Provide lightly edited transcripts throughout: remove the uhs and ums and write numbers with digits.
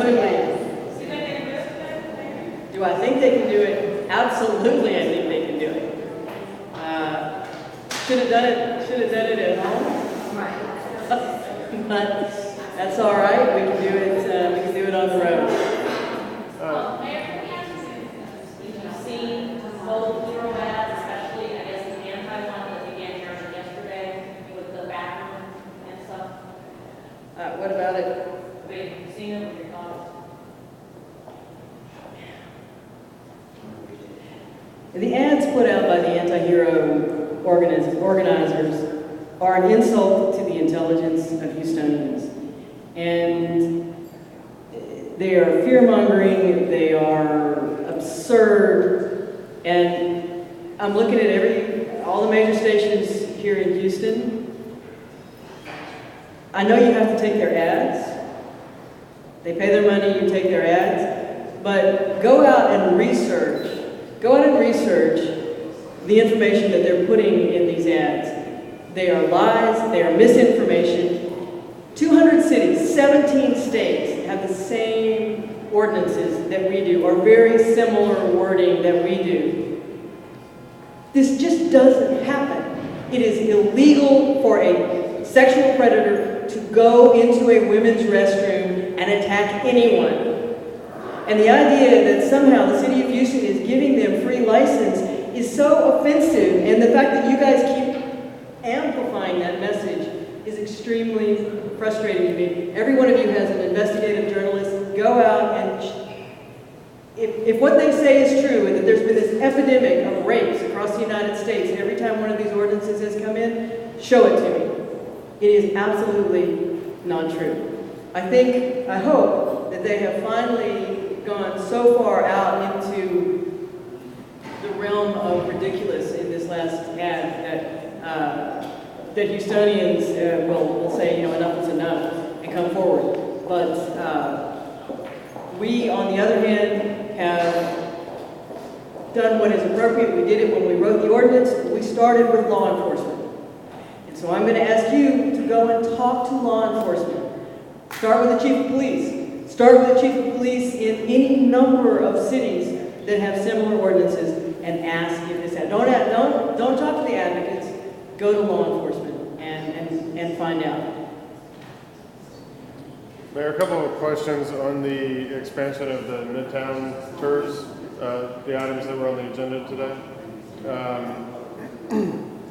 absolutely. Do I think they can do it? Absolutely, I think they can do it. Should have done it at home. Right. But that's all right. We can do it. We can do it on the road. Mayor, can I ask you, you've seen both hero ads, especially I guess the anti one that began here yesterday with the bathroom and stuff. What about it? Have you seen it? What are your thoughts? The ads put out by the anti-hero organizers are an insult to the intelligence of Houstonians. And they are fear-mongering, they are absurd, and I'm looking at all the major stations here in Houston. I know you have to take their ads. They pay their money, you take their ads, but go out and research the information that they're putting in these ads. They are lies, they are misinformation. 200 cities, 17 states have the same ordinances that we do, or very similar wording that we do. This just doesn't happen. It is illegal for a sexual predator to go into a women's restroom and attack anyone. And the idea that somehow the city of Houston is giving them free license is so offensive, and the fact that you guys keep amplifying that message is extremely frustrating to me. Every one of you has an investigative journalist. Go out and, if what they say is true, and that there's been this epidemic of rapes across the United States every time one of these ordinances has come in, show it to me. It is absolutely not true. I hope that they have finally gone so far out into the realm of ridiculous in this last ad that Houstonians will say, enough is enough and come forward. But we, on the other hand, have done what is appropriate. We did it when we wrote the ordinance. We started with law enforcement. And so I'm going to ask you to go and talk to law enforcement. Start with the chief of police. Start with the chief of police in any number of cities that have similar ordinances and ask if this ad. Don't talk to the advocates. Go to law enforcement and find out. Mayor, a couple of questions on the expansion of the Midtown tours, the items that were on the agenda today.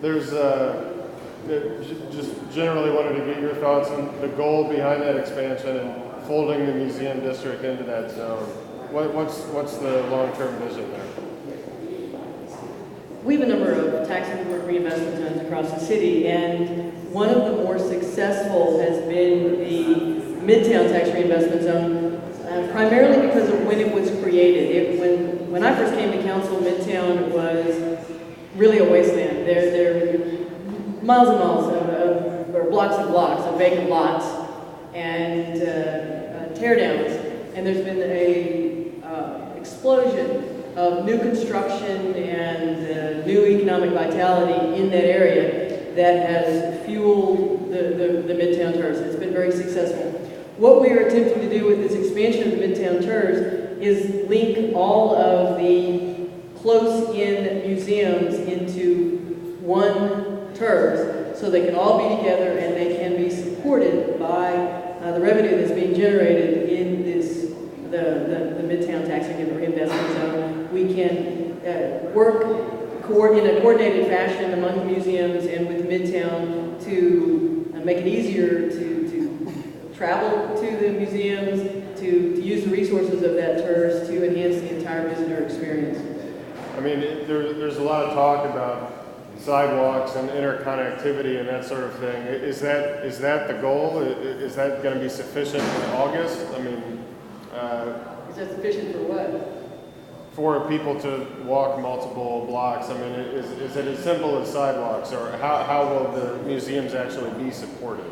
There's just generally wanted to get your thoughts on the goal behind that expansion and folding the museum district into that zone. What's the long-term vision there? We have a number of tax reinvestment zones across the city, and one of the more successful has been the Midtown tax reinvestment zone, primarily because of when it was created. When I first came to council, Midtown was really a wasteland. There were miles and miles or blocks and blocks of vacant lots and teardowns, and there's been a explosion of new construction and new economic vitality in that area that has fueled the Midtown Tours. It's been very successful. What we are attempting to do with this expansion of the Midtown Tours is link all of the close-in museums into one tours so they can all be together and they can be supported by the revenue that's being generated in the Midtown Tax Reinvestment Zone. We can work in a coordinated fashion among the museums and with Midtown to make it easier to travel to the museums, to use the resources of that tours to enhance the entire visitor experience. I mean, there's a lot of talk about sidewalks and interconnectivity and that sort of thing. Is that the goal? Is that going to be sufficient in August? I mean, is that sufficient for what? For people to walk multiple blocks. I mean, is it as simple as sidewalks, or how will the museums actually be supported?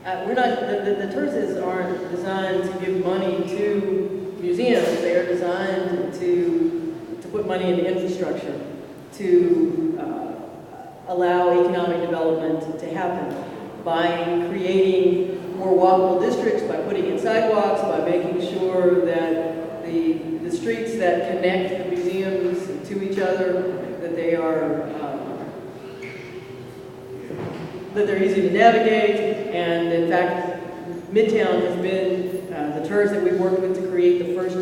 We're not. The tours aren't designed to give money to museums. They are designed to put money into infrastructure, to allow economic development to happen by creating more walkable districts by putting in sidewalks, by making sure that the streets that connect the museums to each other, that they are that they're easy to navigate. And in fact, Midtown has been the TERS that we've worked with to create the first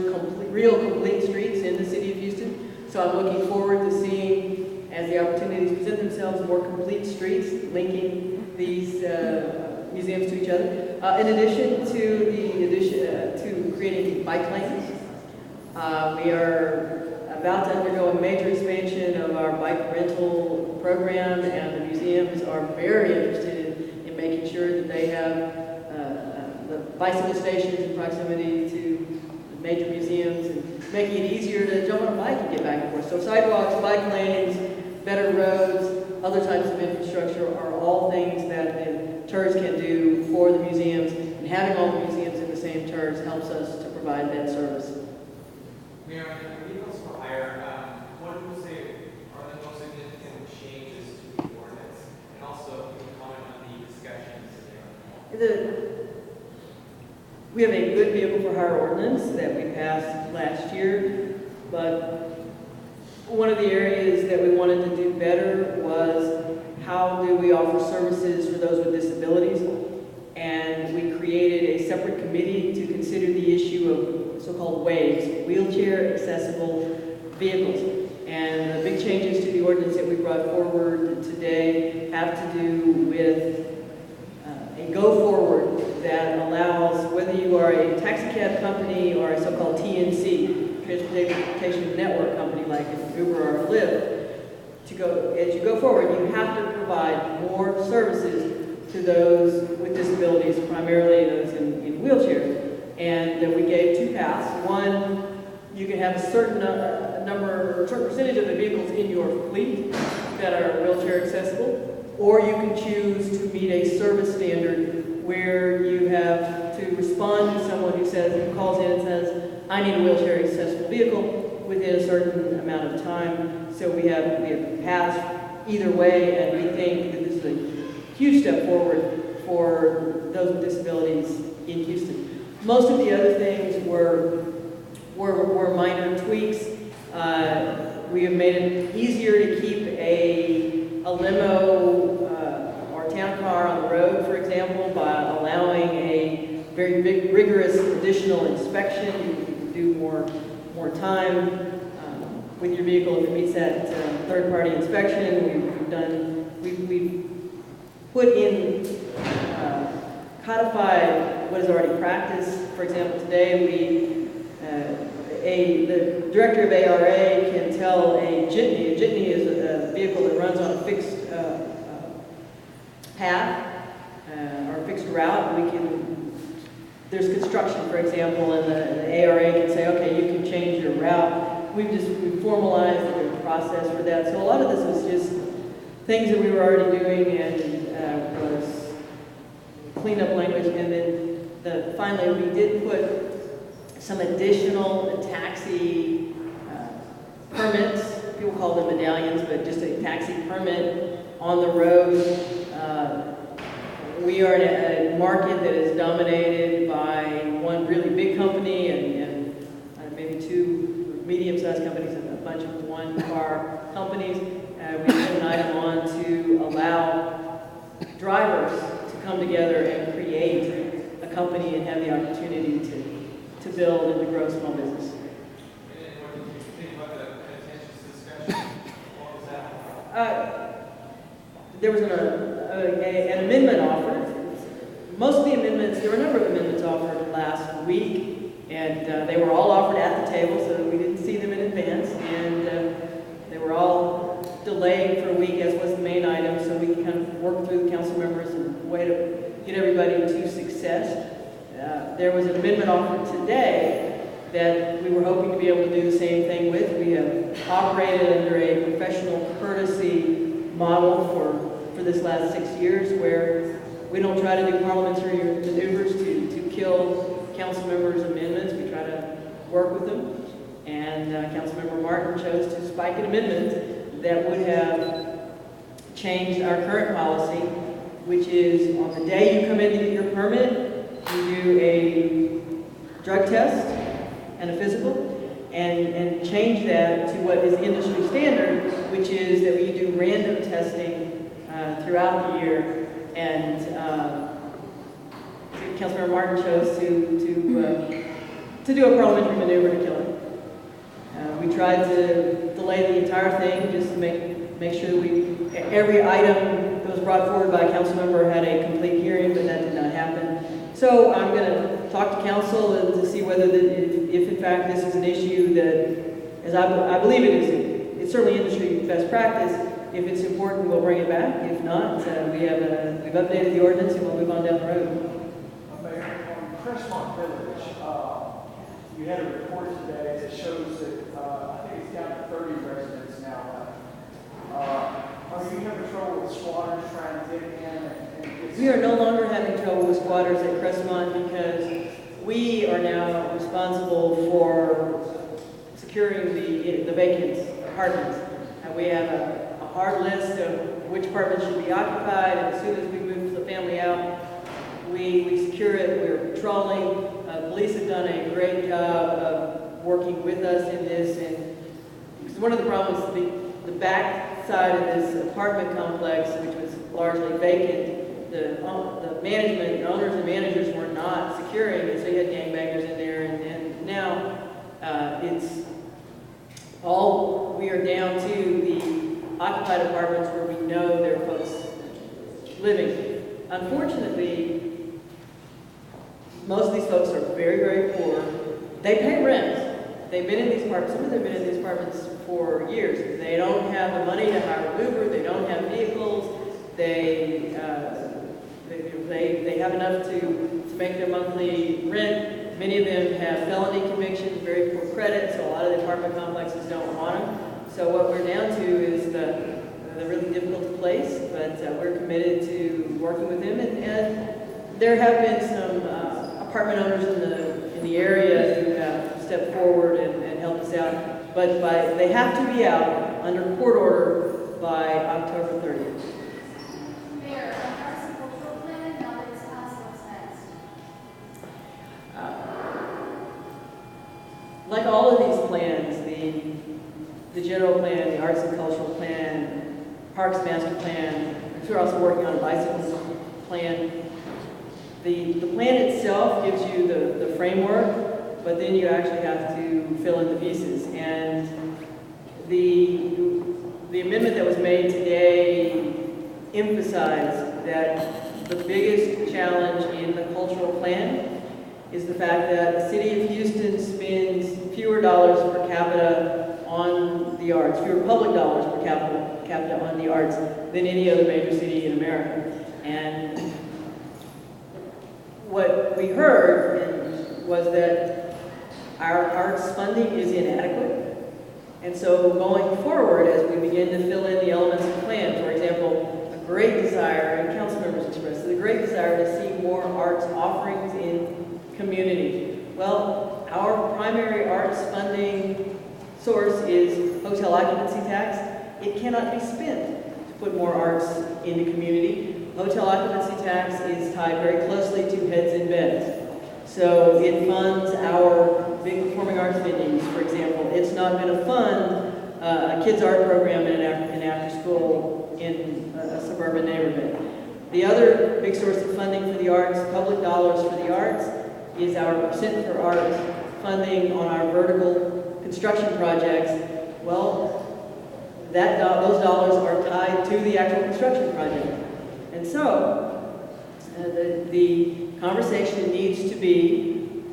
real complete streets in the city of Houston. So I'm looking forward to seeing, as the opportunities present themselves, more complete streets linking these museums to each other. In addition to creating bike lanes, we are about to undergo a major expansion of our bike rental program, and the museums are very interested in making sure that they have the bicycle stations in proximity to major museums and making it easier to jump on a bike and get back and forth. So sidewalks, bike lanes, better roads, other types of infrastructure are all things that the TERS can do for the museums, and having all the museums in the same TERS helps us to provide that service. Mayor, vehicles for hire, what would you say are the most significant changes to the ordinance? And also, can you comment on the discussions there? We have a good vehicle for hire ordinance that we passed last year, but one of the areas that we wanted to do better was how do we offer services for those with disabilities, and we created a separate committee to consider the issue of so-called WAVs, wheelchair accessible vehicles. And the big changes to the ordinance that we brought forward today have to do with a go-forward that allows, whether you are a taxi cab company or a so-called TNC, transportation network company like an Uber or Lyft, as you go forward, you have to provide more services to those with disabilities, primarily those in wheelchairs. And we gave two paths. One, you can have a certain certain percentage of the vehicles in your fleet that are wheelchair accessible, or you can choose to meet a service standard where you have to respond to someone who calls in and says, I need a wheelchair accessible vehicle within a certain amount of time. So we have paths either way, and we think that this is a huge step forward for those with disabilities in Houston. Most of the other things were minor tweaks. We have made it easier to keep a limo or town car on the road, for example, by allowing a very rigorous additional inspection. You can do more time with your vehicle if it meets that third-party inspection. We've put in codified what is already practiced. For example, today the director of ARA can tell a jitney is a vehicle that runs on a fixed path or a fixed route. There's construction, for example, and the ARA can say, okay, you can change your route. We've formalized the process for that. So a lot of this was just things that we were already doing, and was cleanup language. And then finally, we did put some additional taxi permits. People call them medallions, but just a taxi permit on the road. We are in a market that is dominated by one really big company and maybe two medium-sized companies and a bunch of one-car companies. We put an item on to allow drivers to come together and create a company and have the opportunity to build and to grow small business. And then what did you think about the contentious discussion? What was that? There was an amendment offered. Most of the amendments, there were a number of amendments offered last week, and they were all offered at the table, so we didn't see them in advance, and they were all delayed for a week, as was the main item, so we can kind of work through the council members and a way to get everybody to success. There was an amendment offered today that we were hoping to be able to do the same thing with. We have operated under a professional courtesy model for this last 6 years, where we don't try to do parliamentary maneuvers to kill council members' amendments. We try to work with them. And Councilmember Martin chose to spike an amendment that would have changed our current policy, which is on the day you come in to get your permit, do a drug test and a physical, and change that to what is industry standard, which is that we do random testing throughout the year. And Councilmember Martin chose to do a parliamentary maneuver to kill him. We tried to delay the entire thing just to make sure that every item that was brought forward by a council member had a complete hearing, but that did not happen. So I'm going to talk to council and to see whether, if in fact this is an issue that, as I believe it is, it's certainly industry best practice. If it's important, we'll bring it back. If not, we've updated the ordinance and we'll move on down the road. Mayor, on Crestmont Village, you had a report today that shows that I think it's down to 30 residents now. Are you having trouble with squatters trying to get in? We are no longer having trouble with squatters at Crestmont because we are now responsible for securing the vacant apartments. And we have a hard list of which apartments should be occupied, and as soon as we move the family out, we secure it. We're patrolling. Police have done a great job of working with us in this, and because one of the problems, the back side of this apartment complex, which was largely vacant, the management, the owners and managers were not securing it, so you had gangbangers in there, and now it's all, we are down to the occupied apartments where we know there are folks living. Unfortunately, most of these folks are very, very poor. They pay rent. They've been in these apartments, some of them have been in these apartments for years. They don't have the money to hire an Uber, they don't have vehicles, they have enough to make their monthly rent. Many of them have felony convictions, very poor credit, so a lot of the apartment complexes don't want them. So what we're down to is the really difficult place, but we're committed to working with them. And there have been some apartment owners in the area who have stepped forward and helped us out, but they have to be out under court order by October 30th. Mayor, on arts and cultural plan, now that it's passed, what's next? Like all of these plans, the general plan, the arts and cultural plan, parks master plan, we're also working on a bicycle plan. The plan itself gives you the framework, but then you actually have to fill in the pieces. And the amendment that was made today emphasized that the biggest challenge in the cultural plan is the fact that the city of Houston spends fewer dollars per capita on the arts, fewer public dollars per capita on the arts than any other major city in America. And what we heard was that our arts funding is inadequate. And so going forward, as we begin to fill in the elements of the plan, for example, a great desire, and council members expressed a great desire to see more arts offerings in community. Well, our primary arts funding source is hotel occupancy tax. It cannot be spent to put more arts in the community. Hotel occupancy tax is tied very closely to heads and beds. So it funds our big performing arts venues, for example. It's not going to fund a kids' art program in after school in a suburban neighborhood. The other big source of funding for the arts, public dollars for the arts, is our percent for art funding on our vertical construction projects. Well, those dollars are tied to the actual construction project. And so, the conversation needs to be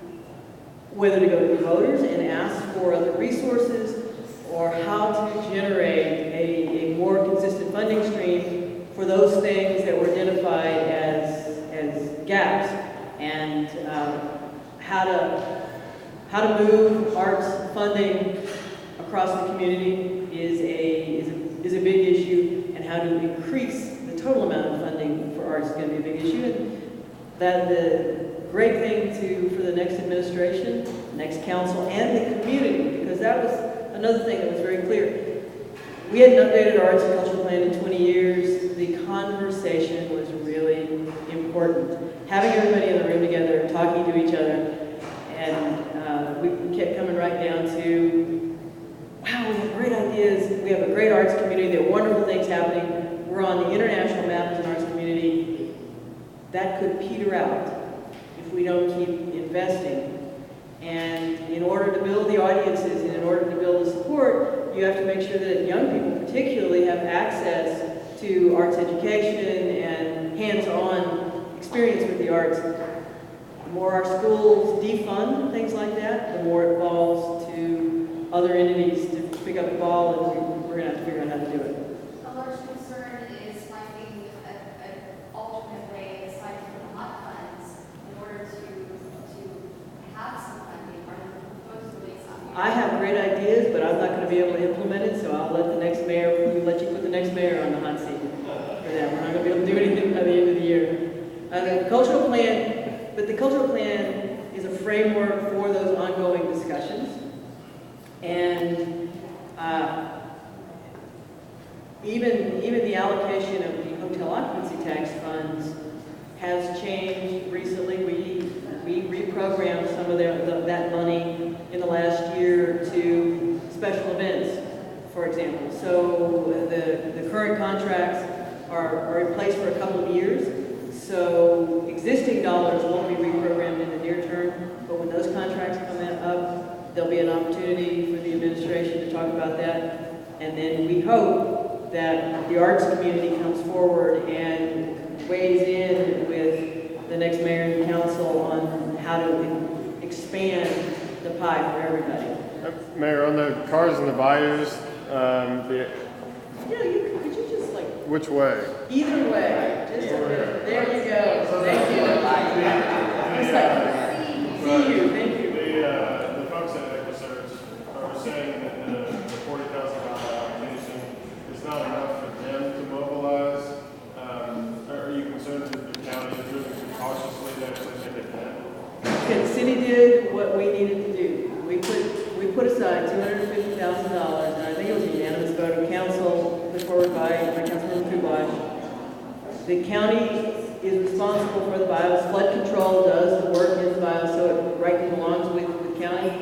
whether to go to the voters and ask for other resources, or how to generate a more consistent funding stream for those things that were identified as gaps, and how to move arts funding across the community is a big issue, and how to increase the total amount of funding for arts is going to be a big issue. And that the great thing for the next administration, next council, and the community, because that was another thing that was very clear. We hadn't updated our arts and cultural plan in 20 years. The conversation was really important. having everybody in the room together, talking to each other, and we kept coming right down to, wow, we have great ideas, we have a great arts community, there are wonderful things happening, we're on the international map as an arts community. That could peter out if we don't keep investing. And in order to build the audiences and in order to build the support, you have to make sure that young people particularly have access to arts education and hands-on experience with the arts. The more our schools defund things like that, the more it falls to other entities to pick up the ball, and we're going to have to figure out how to do it. A large concern is finding an alternate way aside from the hot funds in order to have some funding or supposedly some. I have great ideas, but I'm not going to be able to implement it, so I'll let the next mayor, let you put the next mayor on the hot seat for that. We're not going to be able to do anything by the end of the year. The cultural plan, but the cultural plan is a framework for those ongoing discussions. And even the allocation of the hotel occupancy tax funds has changed recently. We reprogrammed some of that money in the last year to special events, for example. So the current contracts are in place for a couple of years. So existing dollars won't be reprogrammed in the near term, but when those contracts come up, there'll be an opportunity for the administration to talk about that. And then we hope that the arts community comes forward and weighs in with the next mayor and council on how to expand the pie for everybody. Mayor, on the cars and the bayous, Could you just like, which way? either way, just a bit. There you go. Thank you. Just like, see you, thank you. The folks at EquiSearch are saying that the $40,000 allocation is not enough for them to mobilize. Are you concerned that the county is moving too cautiously to actually make it happen? Okay, the city did what we needed to do. We put aside $250,000, and I think it was a unanimous vote of council, put forward by Councilman Kubash. The county is responsible for the bios. Flood control does the work in the bios, so it rightly belongs with the county.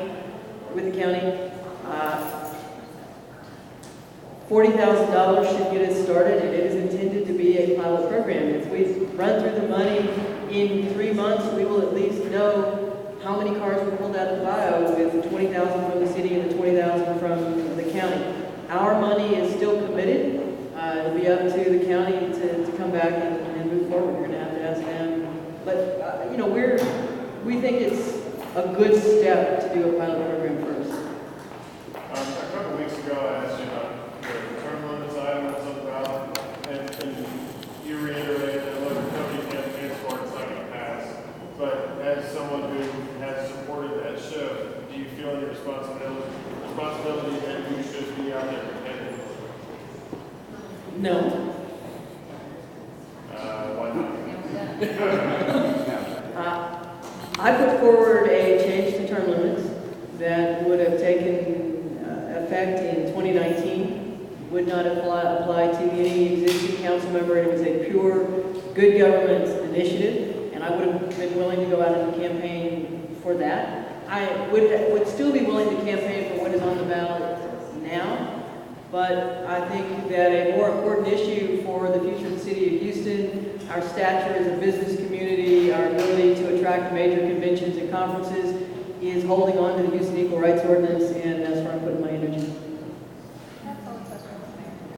$40,000 should get us started, and it is intended to be a pilot program. If we run through the money in 3 months, we will at least know how many cars were pulled out of the bio with 20,000 from the city and the 20,000 from the county. Our money is still committed. It'll be up to the county to come back and move forward. We're going to have to ask them. But, we think it's a good step to do a pilot program first. A couple weeks ago, I asked you about the term limits item that's on the ballot, and you reiterated that, look, if nobody campaigns for it, it's not going to pass. But as someone who has supported that shift, do you feel any responsibility that you should be out there campaigning? No. Why not? I put forward a change to term limits that would have taken effect in 2019, would not apply to any existing council member. It was a pure good government initiative, and I would have been willing to go out and campaign for that. I would still be willing to campaign for what is on the ballot now, but I think that a more important issue for the future of the city of Houston, our stature as a business community, our ability to attract major conventions and conferences, is holding on to the Houston Equal Rights Ordinance, and that's where I'm putting